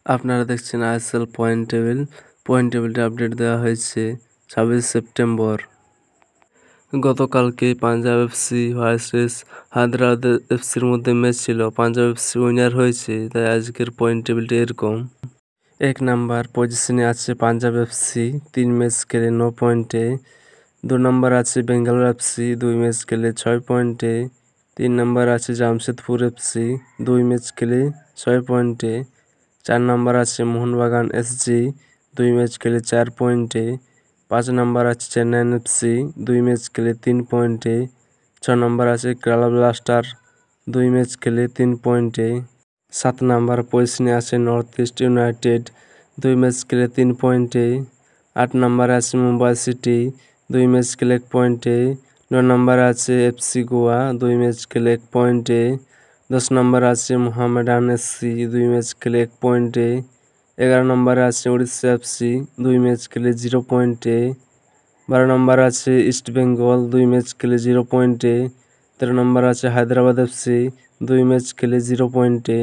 আপনারা দেখছেন ISL point table. Point টেবিলটা আপডেট দেওয়া হয়েছে 26 সেপ্টেম্বর। গতকালকে পাঞ্জাব এফসি ভার্সেস হায়দ্রাবাদ এফসির মধ্যে ম্যাচ ছিল। পাঞ্জাব এফসি উইনার হয়েছে, তাই আজকের পয়েন্ট টেবিলটা এরকম। 1 নাম্বার পজিশনে আছে পাঞ্জাব এফসি, 3 ম্যাচ খেলে 9 পয়েন্টে। 2 নাম্বার আছে বেঙ্গালোর এফসি, 2 ম্যাচ খেলে 6 পয়েন্টে। 3 নাম্বার আছে জামশেদপুর এফসি, 2 ম্যাচ খেলে 6 পয়েন্টে। 4 নাম্বার আছে মোহনবাগান এসজি, 2 ম্যাচ খেলে 4 পয়েন্টে। 5 নাম্বার আছে চেন্নাইন এফসি, 2 ম্যাচ খেলে 3 পয়েন্টে। 6 নাম্বার আছে কেরালা ব্লাস্টার, 2 ম্যাচ খেলে 3 পয়েন্টে। 7 নাম্বার পজিশনে আছে নর্থ ইস্ট ইউনাইটেড, 2 ম্যাচ খেলে 3 পয়েন্টে। 8 নাম্বারে আছে মুম্বাই সিটি, 2 ম্যাচ খেলে 1 পয়েন্টে। 9 নাম্বারে আছে এফসি গোয়া, 2 ম্যাচ খেলে 1 পয়েন্টে। 10 নাম্বারে আছে মোহামেডান এসসি, 2 ম্যাচ খেলে 1 পয়েন্টে। 11 নম্বরে আছে উড়িষ্যা এফসি, 2 ম্যাচ খেলে 0 পয়েন্টে। 12 নম্বরে আছে ইস্ট বেঙ্গল, 2 ম্যাচ খেলে 0 পয়েন্টে। 13 নম্বরে আছে হায়দ্রাবাদ এফসি, 2 ম্যাচ খেলে 0 পয়েন্টে।